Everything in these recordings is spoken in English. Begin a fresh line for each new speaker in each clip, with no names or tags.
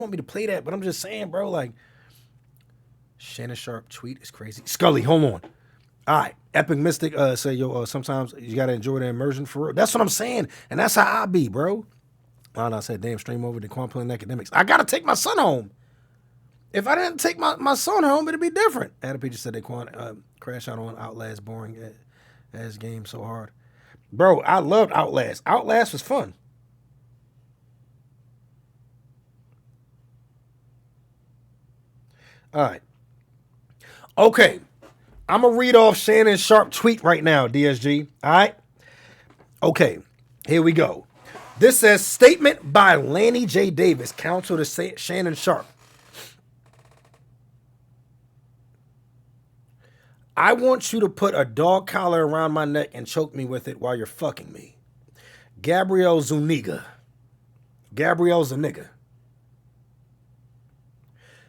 want me to play that, but I'm just saying, bro, like, Shannon Sharpe tweet is crazy. Scully, hold on. All right, Epic Mystic say, yo, sometimes you got to enjoy the immersion for real. That's what I'm saying, and that's how I be, bro. And I said, damn, stream over Daquan playing academics. I got to take my son home. If I didn't take my son home, it'd be different. Adam Peter said Daquan crash out on Outlast, boring as game so hard. Bro, I loved Outlast. Outlast was fun. All right. Okay. I'm going to read off Shannon Sharpe tweet right now, DSG. All right. Okay. Here we go. This says, statement by Lanny J. Davis, counsel to Shannon Sharpe. I want you to put a dog collar around my neck and choke me with it while you're fucking me. Gabrielle Zuniga. Gabrielle Zuniga.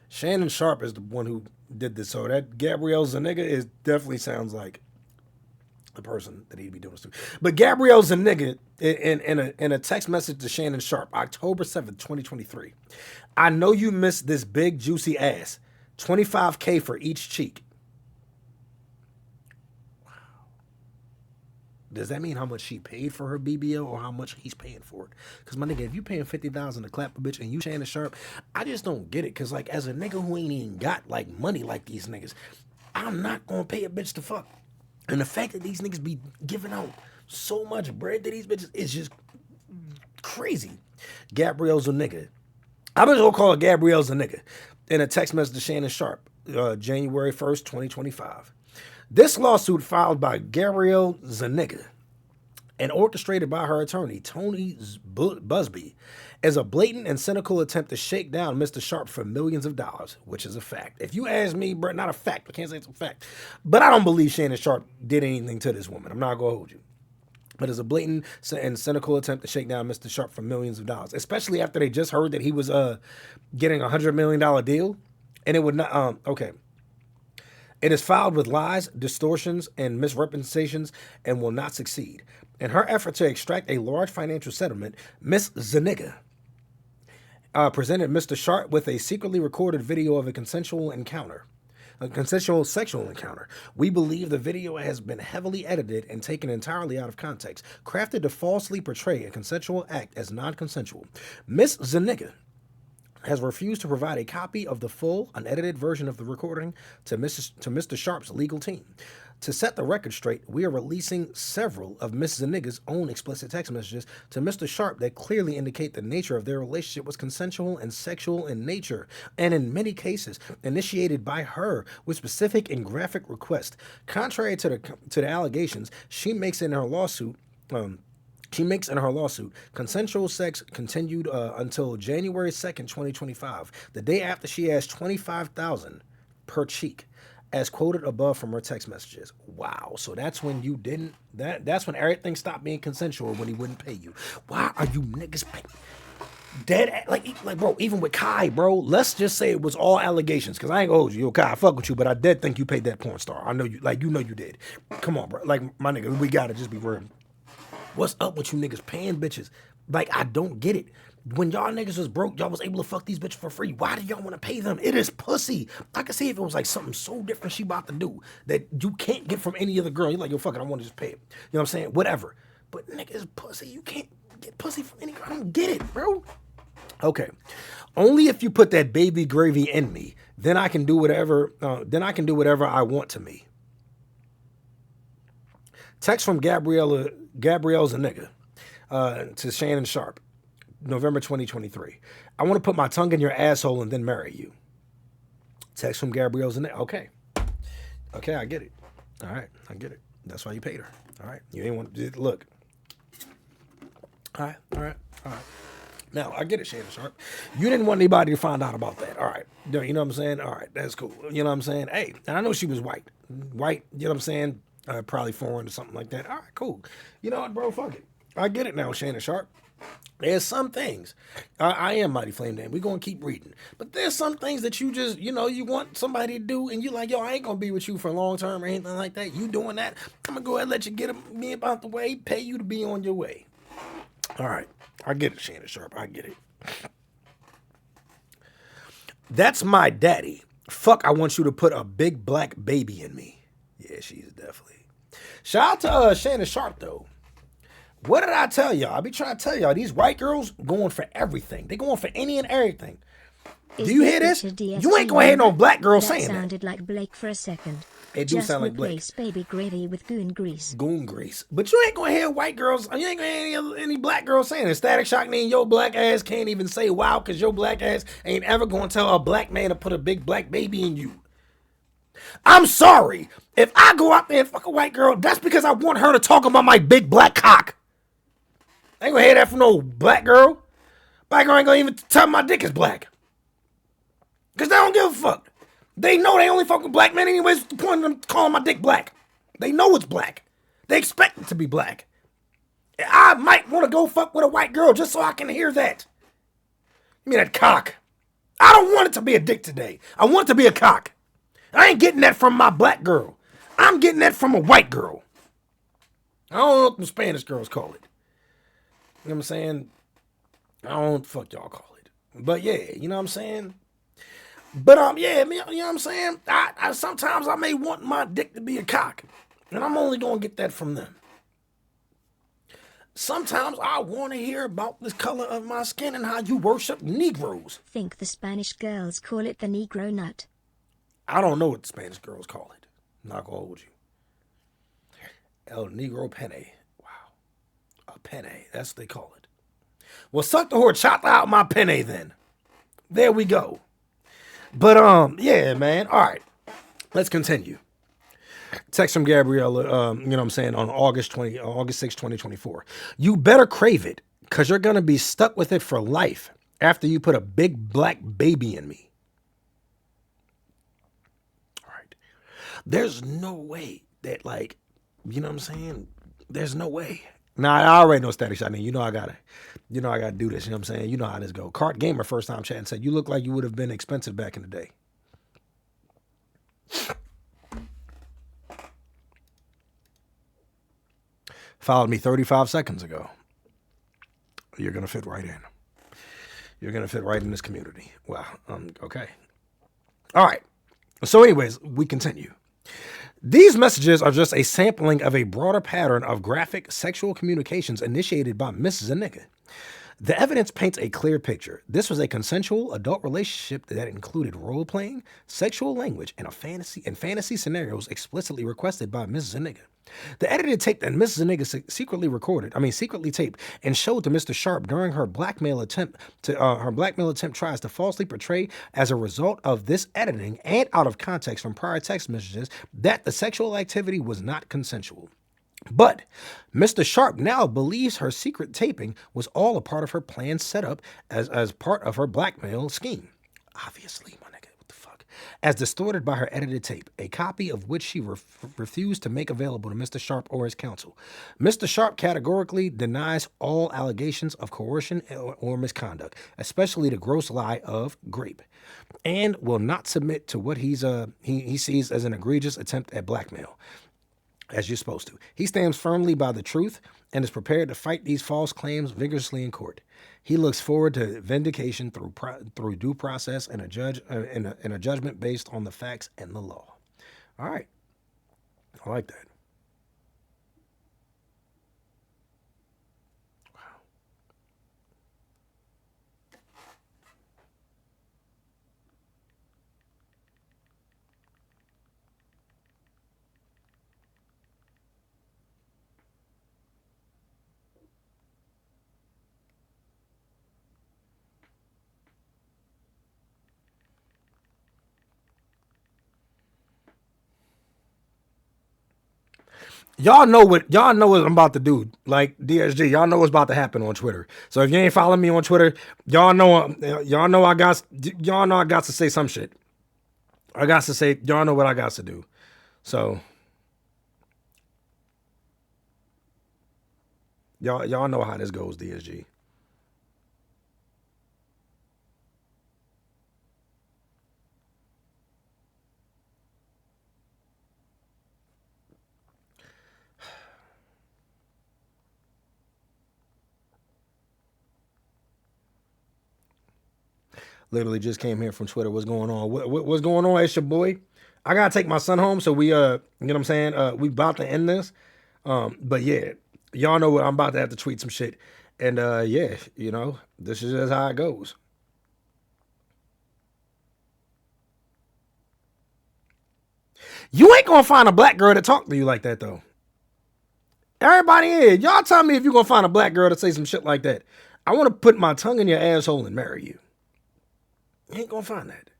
Shannon Sharpe is the one who did this. So that Gabrielle Zuniga definitely sounds like the person that he'd be doing this to. But Gabrielle Zuniga, in a text message to Shannon Sharpe, October 7th, 2023. I know you missed this big, juicy ass. $25K for each cheek. Does that mean how much she paid for her BBL or how much he's paying for it? Because, my nigga, if you paying $50,000 to clap a bitch and you Shannon Sharpe, I just don't get it. Because, like, as a nigga who ain't even got, like, money like these niggas, I'm not going to pay a bitch to fuck. And the fact that these niggas be giving out so much bread to these bitches is just crazy. Gabrielle's a nigga. I'm just going to call her Gabrielle's a nigga. In a text message to Shannon Sharpe, January 1st, 2025. This lawsuit filed by Gabrielle Zuniga and orchestrated by her attorney, Tony Busby, is a blatant and cynical attempt to shake down Mr. Sharpe for millions of dollars, which is a fact. If you ask me, bro, not a fact. I can't say it's a fact. But I don't believe Shannon Sharpe did anything to this woman. I'm not going to hold you. But it's a blatant and cynical attempt to shake down Mr. Sharpe for millions of dollars, especially after they just heard that he was getting a $100 million deal. And it would not, okay. It is filed with lies, distortions, and misrepresentations and will not succeed. In her effort to extract a large financial settlement, Ms. Zuniga presented Mr. Sharpe with a secretly recorded video of a consensual sexual encounter. We believe the video has been heavily edited and taken entirely out of context, crafted to falsely portray a consensual act as non-consensual. Ms. Zuniga has refused to provide a copy of the full, unedited version of the recording to Mr. Sharpe's legal team. To set the record straight, we are releasing several of Ms. Zuniga's own explicit text messages to Mr. Sharpe that clearly indicate the nature of their relationship was consensual and sexual in nature, and in many cases, initiated by her with specific and graphic requests. Contrary to the allegations she makes in her lawsuit, consensual sex continued until January 2nd, 2025, the day after she asked $25,000 per cheek, as quoted above from her text messages. Wow, so that's when you didn't, that's when everything stopped being consensual, when he wouldn't pay you. Why are you niggas paying? Dead, like, bro, even with Kai, bro, let's just say it was all allegations, because I ain't gonna hold you. Yo, Kai, I fuck with you, but I did think you paid that porn star. I know you, like, you know you did. Come on, bro. Like, my nigga, we gotta just be real. What's up with you niggas paying bitches? Like, I don't get it. When y'all niggas was broke, y'all was able to fuck these bitches for free. Why do y'all want to pay them? It is pussy. I can see if it was like something so different she about to do that you can't get from any other girl. You're like, yo, fuck it, I want to just pay it. You know what I'm saying? Whatever. But niggas, pussy, you can't get pussy from any girl. I don't get it, bro. Okay. Only if you put that baby gravy in me, then I can do whatever. I want to me. Text from Gabrielle's a nigga to Shannon Sharpe, November 2023. I want to put my tongue in your asshole and then marry you. Text from Gabrielle's a nigga. Okay, I get it. All right, I get it. That's why you paid her. All right, you ain't want to look. All right. Now, I get it, Shannon Sharpe. You didn't want anybody to find out about that. All right. You know what I'm saying? All right, that's cool. You know what I'm saying? Hey, and I know she was white. White, you know what I'm saying? Probably foreign or something like that. All right, cool. You know what, bro? Fuck it. I get it now, Shannon Sharpe. There's some things. I am Mighty Flame Dan. We're going to keep reading. But there's some things that you just, you want somebody to do, and you're like, yo, I ain't going to be with you for a long term or anything like that. You doing that, I'm going to go ahead and let you get me about the way, pay you to be on your way. All right. I get it, Shannon Sharpe. I get it. That's my daddy. Fuck, I want you to put a big black baby in me. Yeah, she's definitely. Shout out to Shannon Sharpe, though. What did I tell y'all? I be trying to tell y'all, these white girls going for everything. They going for any and everything. Do you hear this? You ain't gonna hear no black girl saying that.
That sounded like Blake for a second.
It do sound like Blake.
Replace baby gravy with goon grease.
Goon grease. But you ain't gonna hear white girls, you ain't gonna hear any black girls saying it. Static Shock mean your black ass can't even say wow because your black ass ain't ever gonna tell a black man to put a big black baby in you. I'm sorry. If I go out there and fuck a white girl, that's because I want her to talk about my big black cock. I ain't gonna hear that from no black girl. Black girl ain't gonna even tell my dick is black. Because they don't give a fuck. They know they only fuck with black men anyways. What's the point of them calling my dick black? They know it's black. They expect it to be black. I might want to go fuck with a white girl just so I can hear that. Give me that cock. I don't want it to be a dick today. I want it to be a cock. I ain't getting that from my black girl. I'm getting that from a white girl. I don't know what the Spanish girls call it. You know what I'm saying? I don't know what the fuck y'all call it. But yeah, you know what I'm saying? But yeah, you know what I'm saying? I sometimes I may want my dick to be a cock. And I'm only gonna get that from them. Sometimes I want to hear about the color of my skin and how you worship Negroes.
Think the Spanish girls call it the Negro nut.
I don't know what the Spanish girls call it. I'm not gonna hold you. El Negro pene. Wow. A pene. That's what they call it. Well, suck the whore, chop out my pene then. There we go. But yeah, man. All right. Let's continue. Text from Gabriella, you know what I'm saying, on August 6, 2024. You better crave it, because you're going to be stuck with it for life after you put a big black baby in me. All right. There's no way that, like, you know what I'm saying? There's no way. Now, I already know Static Shot. You know I gotta do this. You know what I'm saying? You know how this go. Cart Gamer first time chatting said, you look like you would have been expensive back in the day. Followed me 35 seconds ago. You're going to fit right in. You're going to fit right in this community. Wow. Okay. All right. So anyways, we continue. These messages are just a sampling of a broader pattern of graphic sexual communications initiated by Mrs. Anika. The evidence paints a clear picture. This was a consensual adult relationship that included role-playing, sexual language, and fantasy scenarios explicitly requested by Mrs. Anika. The edited tape that Mrs. Anika secretly taped and showed to Mr. Sharpe during her blackmail attempt tries to falsely portray as a result of this editing and out of context from prior text messages that the sexual activity was not consensual. But Mr. Sharpe now believes her secret taping was all a part of her planned setup as part of her blackmail scheme. Obviously, my nigga, what the fuck? As distorted by her edited tape, a copy of which she refused to make available to Mr. Sharpe or his counsel. Mr. Sharpe categorically denies all allegations of coercion or misconduct, especially the gross lie of grape, and will not submit to what he sees as an egregious attempt at blackmail. As you're supposed to. He stands firmly by the truth and is prepared to fight these false claims vigorously in court. He looks forward to vindication through due process and a judgment based on the facts and the law. All right. I like that. Y'all know what I'm about to do. Like DSG, y'all know what's about to happen on Twitter. So if you ain't following me on Twitter, y'all know I got to say some shit. Y'all know what I got to do. So y'all know how this goes, DSG. Literally just came here from Twitter. What's going on? What's going on? It's your boy. I gotta take my son home, so we you know what I'm saying? We about to end this. But yeah, y'all know what I'm about to have to tweet some shit. And yeah, you know, this is just how it goes. You ain't gonna find a black girl to talk to you like that though. Everybody in, y'all tell me if you're gonna find a black girl to say some shit like that. I wanna put my tongue in your asshole and marry you. You ain't gonna find that.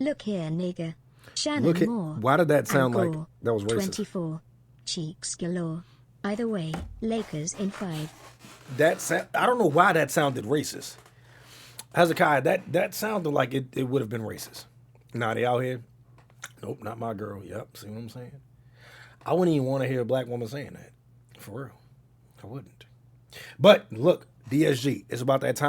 Look here, nigga. Shannon
Look at,
Moore.
why did that sound like
Gore,
that was racist?
24. Cheeks galore. Either way, Lakers in 5.
I don't know why that sounded racist. Hezekiah, that sounded like it would have been racist. Nah, they out here. Nope, not my girl. Yep, see what I'm saying? I wouldn't even want to hear a black woman saying that. For real. I wouldn't. But look, DSG, it's about that time.